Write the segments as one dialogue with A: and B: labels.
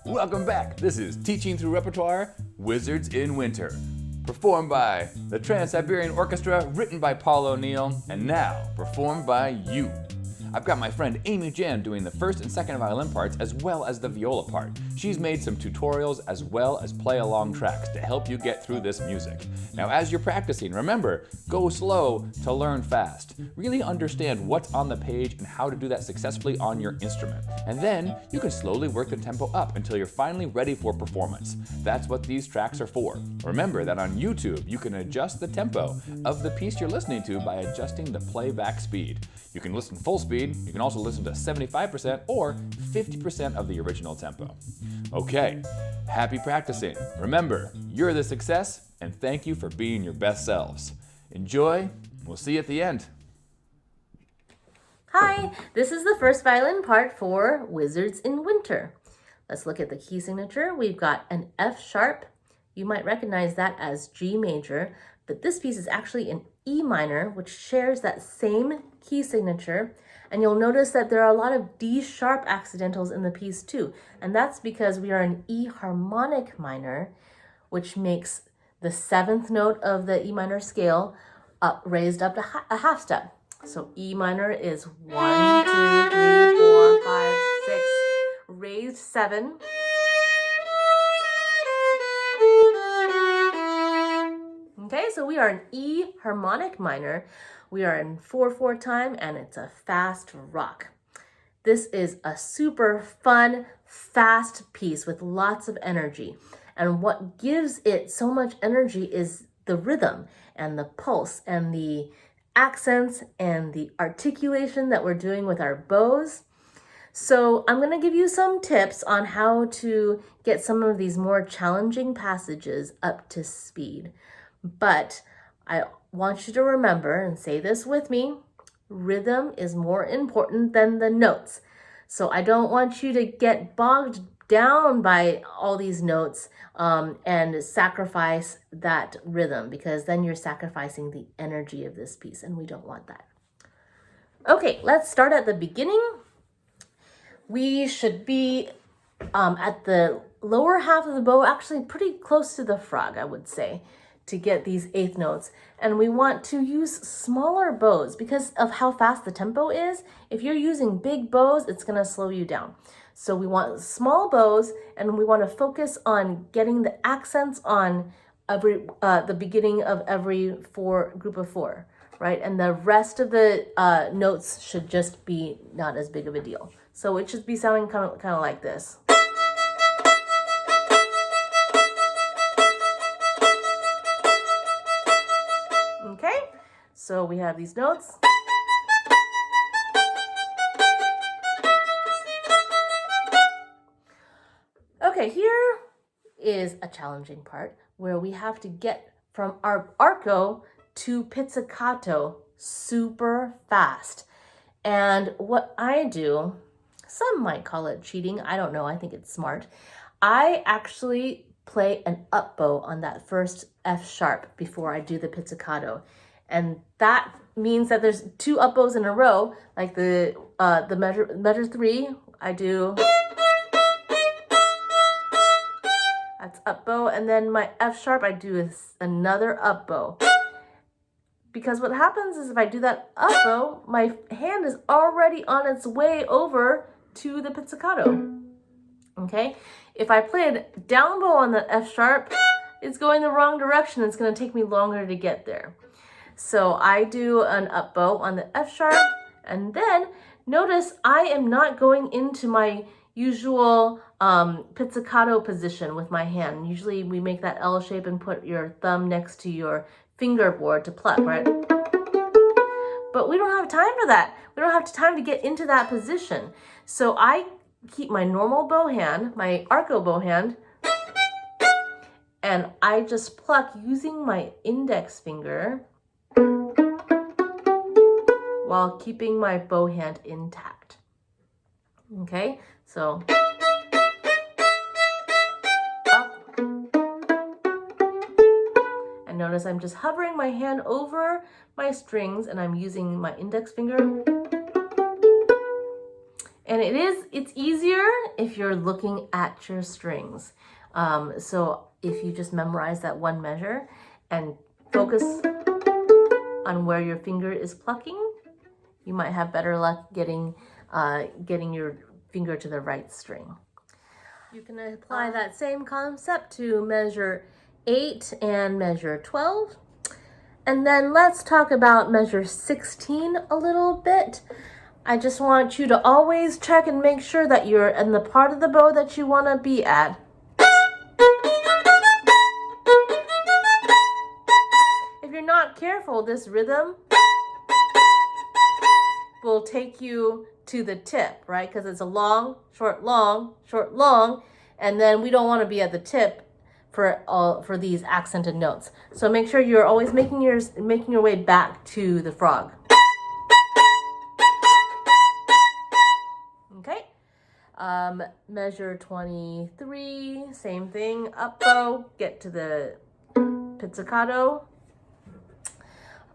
A: Welcome back. This is Teaching Through Repertoire, Wizards in Winter. Performed by the Trans-Siberian Orchestra, written by Paul O'Neill, and now performed by you. I've got my friend Amie Jan doing the first and second violin parts as well as the viola part. She's made some tutorials as well as play-along tracks to help you get through this music. Now as you're practicing, remember, go slow to learn fast. Really understand what's on the page and how to do that successfully on your instrument. And then you can slowly work the tempo up until you're finally ready for performance. That's what these tracks are for. Remember that on YouTube, you can adjust the tempo of the piece you're listening to by adjusting the playback speed. You can listen full speed. You can also listen to 75% or 50% of the original tempo. Okay, happy practicing. Remember, you're the success, and thank you for being your best selves. Enjoy, we'll see you at the end.
B: Hi, this is the first violin part for Wizards in Winter. Let's look at the key signature. We've got an F sharp. You might recognize that as G major, but this piece is actually an E minor, which shares that same key signature. And you'll notice that there are a lot of D sharp accidentals in the piece too. And that's because we are an E harmonic minor, which makes the seventh note of the E minor scale raised up to a half step. So E minor is 1, 2, 3, 4, 5, 6, raised 7. Okay, so we are an E harmonic minor. We are in 4/4 time, and it's a fast rock. This is a super fun, fast piece with lots of energy. And what gives it so much energy is the rhythm and the pulse and the accents and the articulation that we're doing with our bows. So I'm going to give you some tips on how to get some of these more challenging passages up to speed. But I want you to remember, and say this with me, rhythm is more important than the notes. So I don't want you to get bogged down by all these notes and sacrifice that rhythm, because then you're sacrificing the energy of this piece, and we don't want that. Okay, let's start at the beginning. We should be at the lower half of the bow, actually pretty close to the frog, I would say, to get these eighth notes. And we want to use smaller bows because of how fast the tempo is. If you're using big bows, it's going to slow you down. So we want small bows, and we want to focus on getting the accents on every the beginning of every group of four, right? And the rest of the notes should just be not as big of a deal. So it should be sounding kind of like this. Okay, so we have these notes. Okay, here is a challenging part where we have to get from our arco to pizzicato super fast. And what I do, some might call it cheating, I don't know, I think it's smart. I actually play an up bow on that first F sharp before I do the pizzicato. And that means that there's two up bows in a row, like the measure 3, I do, that's up bow, and then my F sharp, I do another up bow. Because what happens is if I do that up bow, my hand is already on its way over to the pizzicato. Okay, if I played down bow on the F sharp, it's going the wrong direction. It's going to take me longer to get there. So I do an up bow on the F sharp, and then notice I am not going into my usual pizzicato position with my hand. Usually we make that L shape and put your thumb next to your fingerboard to pluck, right? But we don't have time for that. We don't have time to get into that position. So I keep my normal bow hand, my arco bow hand, and I just pluck using my index finger while keeping my bow hand intact. Okay, so up. And notice I'm just hovering my hand over my strings, and I'm using my index finger. And it's easier if you're looking at your strings. So if you just memorize that one measure and focus on where your finger is plucking, you might have better luck getting your finger to the right string. You can apply that same concept to measure 8 and measure 12. And then let's talk about measure 16 a little bit. I just want you to always check and make sure that you're in the part of the bow that you want to be at. If you're not careful, this rhythm will take you to the tip, right? Because it's a long, short, long, short, long, and then we don't want to be at the tip for these accented notes. So make sure you're always making your way back to the frog. Okay. Measure 23, same thing, up bow, get to the pizzicato.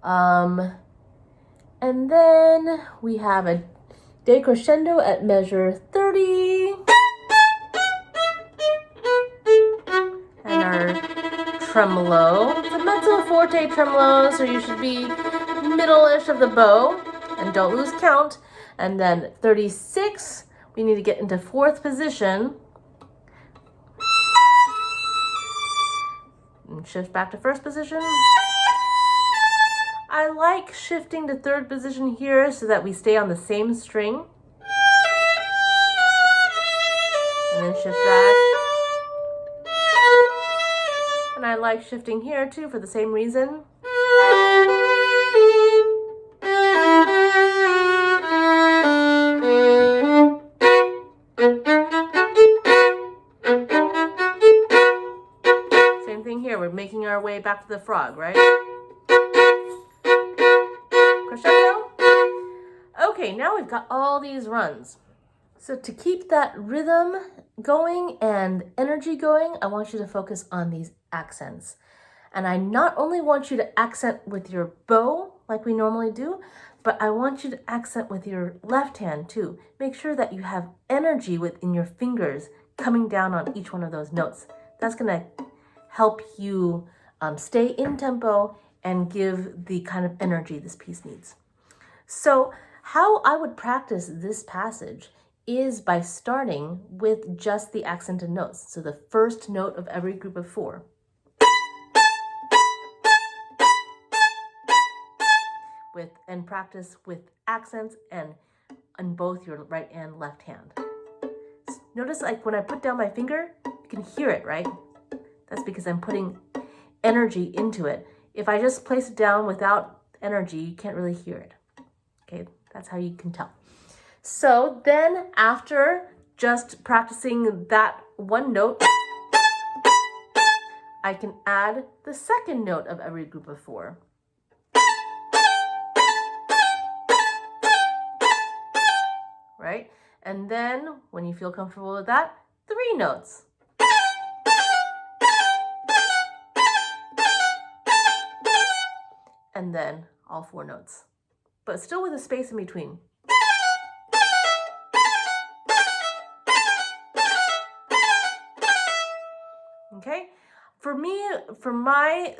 B: And then we have a decrescendo at measure 30. And our tremolo. It's a mezzo forte tremolo, so you should be middle-ish of the bow. And don't lose count. And then 36, we need to get into 4th position. And shift back to 1st position. I like shifting to 3rd position here so that we stay on the same string. And then shift back. And I like shifting here too for the same reason. Same thing here, we're making our way back to the frog, right? Crescendo. Okay, now we've got all these runs. So to keep that rhythm going and energy going, I want you to focus on these accents. And I not only want you to accent with your bow, like we normally do, but I want you to accent with your left hand too. Make sure that you have energy within your fingers coming down on each one of those notes. That's gonna help you stay in tempo and give the kind of energy this piece needs. So how I would practice this passage is by starting with just the accented notes. So the first note of every group of 4. And practice with accents and on both your right and left hand. Notice like when I put down my finger, you can hear it, right? That's because I'm putting energy into it. If I just place it down without energy, you can't really hear it. Okay, that's how you can tell. So then after just practicing that one note, I can add the second note of every group of 4. Right? And then when you feel comfortable with that, 3 notes. And then all 4 notes, but still with a space in between. Okay, for me,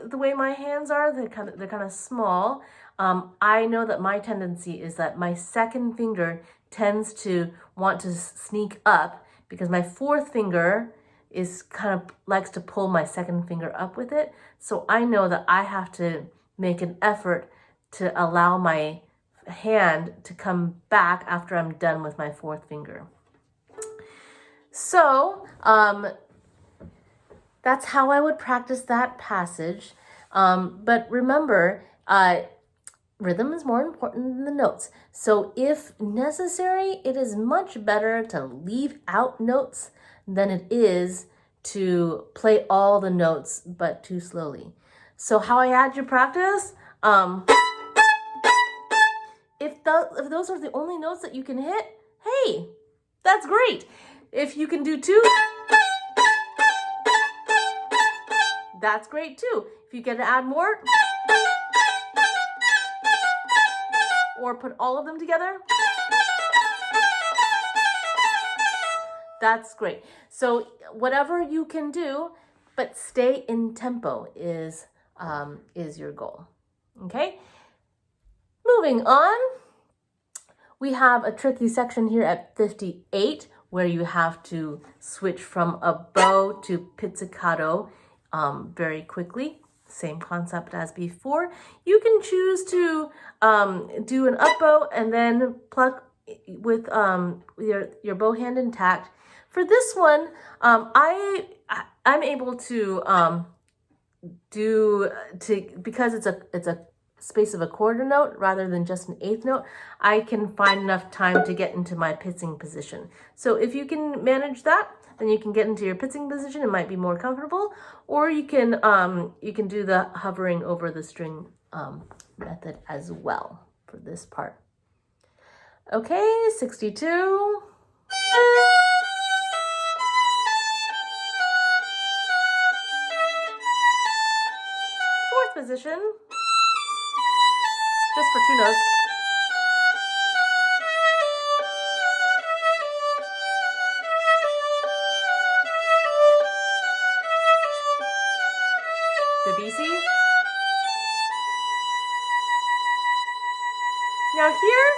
B: the way my hands are, they're kind of small. I know that my tendency is that my second finger tends to want to sneak up because my 4th finger is kind of likes to pull my second finger up with it. So I know that I have to make an effort to allow my hand to come back after I'm done with my 4th finger. So that's how I would practice that passage. But remember, rhythm is more important than the notes. So if necessary, it is much better to leave out notes than it is to play all the notes, but too slowly. So how I had you practice, if those are the only notes that you can hit, hey, that's great. If you can do 2, that's great too. If you get to add more, or put all of them together, That's great. So whatever you can do, but stay in tempo is your goal. Okay? Moving on, we have a tricky section here at 58 where you have to switch from a bow to pizzicato very quickly. Same concept as before. You can choose to do an up bow and then pluck with your bow hand intact. For this one, I'm able to because it's a space of a quarter note rather than just an eighth note, I can find enough time to get into my pitzing position. So if you can manage that, then you can get into your pitzing position. It might be more comfortable, or you can do the hovering over the string method as well for this part. Okay, 62. Fourth position, just for 2 notes. The BC. Now here,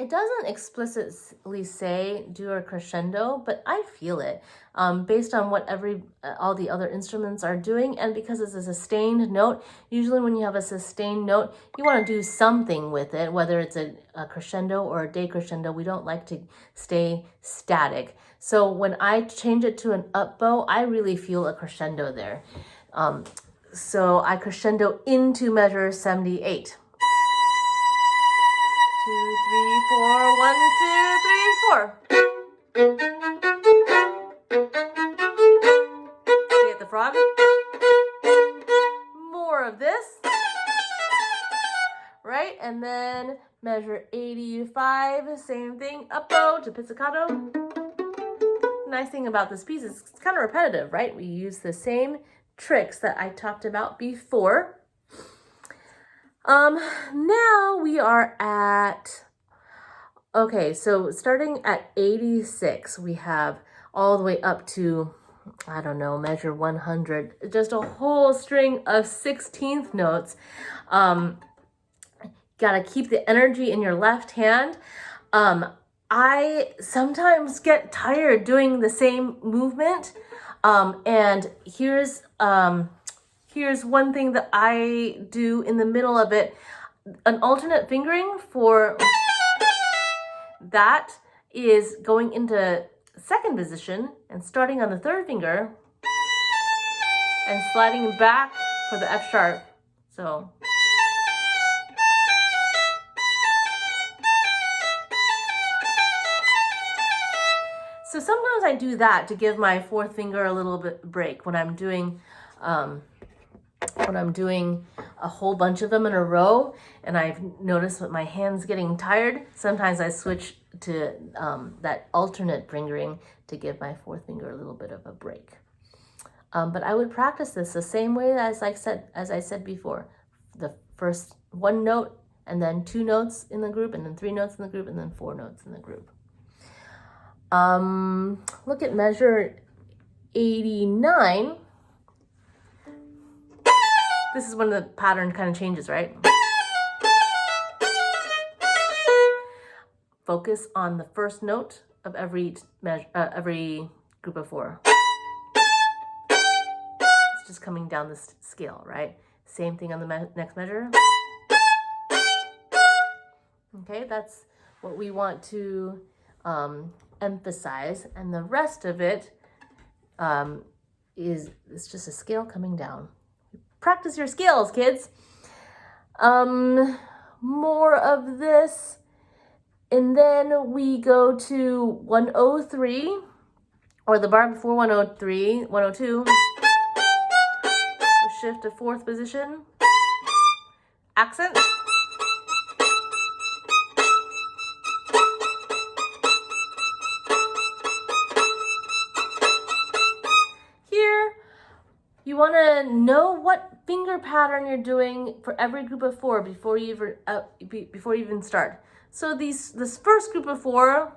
B: it doesn't explicitly say do a crescendo, but I feel it based on what all the other instruments are doing, and because it's a sustained note. Usually when you have a sustained note, you want to do something with it, whether it's a crescendo or a decrescendo. We don't like to stay static. So when I change it to an up bow, I really feel a crescendo there. So I crescendo into measure 78. 2, 3, 4, 1, 2, 3, 4. Stay at the frog. More of this. Right? And then measure 85, same thing, up bow to pizzicato. Nice thing about this piece is it's kind of repetitive, right? We use the same tricks that I talked about before. Now we are at, okay, so starting at 86, we have all the way up to, I don't know, measure 100, just a whole string of 16th notes. Gotta keep the energy in your left hand. I sometimes get tired doing the same movement. And here's one thing that I do in the middle of it. An alternate fingering for that is going into second position and starting on the third finger and sliding back for the F sharp. So sometimes I do that to give my fourth finger a little bit break when I'm doing a whole bunch of them in a row, and I've noticed that my hand's getting tired. Sometimes I switch to that alternate fingering to give my fourth finger a little bit of a break. But I would practice this the same way as I said before. The first 1 note, and then 2 notes in the group, and then 3 notes in the group, and then 4 notes in the group. Look at measure 89. This is when the pattern kind of changes, right? Focus on the first note of every group of 4. It's just coming down the scale, right? Same thing on the next measure. Okay, that's what we want to emphasize, and the rest of it is just a scale coming down. Practice your scales, kids. More of this, and then we go to 103, or the bar before 103, 102. We'll shift to fourth position. Accent. You want to know what finger pattern you're doing for every group of 4 before you even start. So this first group of 4,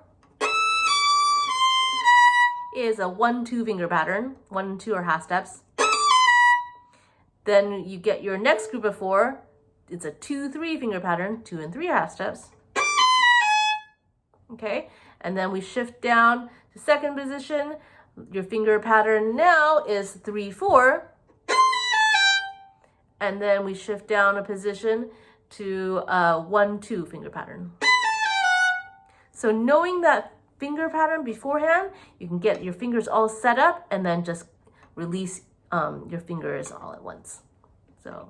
B: is a 1-2 finger pattern. 1 and 2 are half steps. Then you get your next group of 4. It's a 2-3 finger pattern. 2 and 3 are half steps. Okay, and then we shift down to second position. Your finger pattern now is 3-4. And then we shift down a position to a 1-2 finger pattern. So knowing that finger pattern beforehand, you can get your fingers all set up and then just release your fingers all at once. So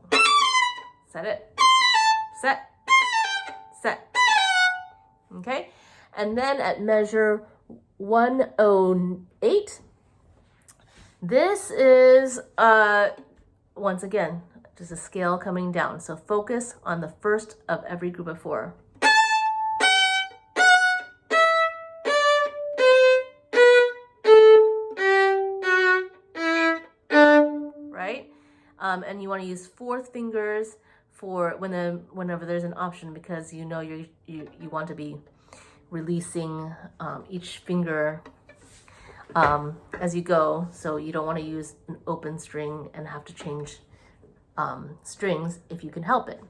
B: set it, set, set. Okay, and then at measure 108, this is once again just a scale coming down. So focus on the first of every group of 4. Right? And you want to use 4th fingers for whenever there's an option, because you know you want to be releasing each finger as you go, so you don't want to use an open string and have to change strings if you can help it.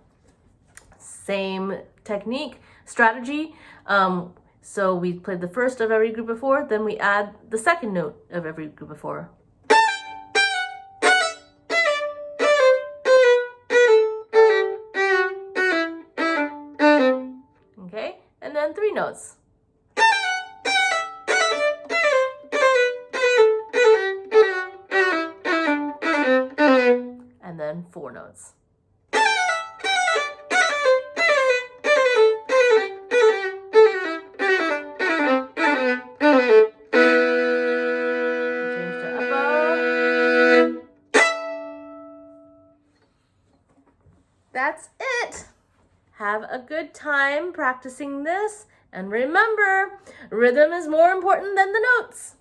B: Same technique, strategy. So we played the first of every group of 4, then we add the second note of every group of 4. Okay, and then 3 notes. And then 4 notes. Change to upper. That's it. Have a good time practicing this, and remember, rhythm is more important than the notes.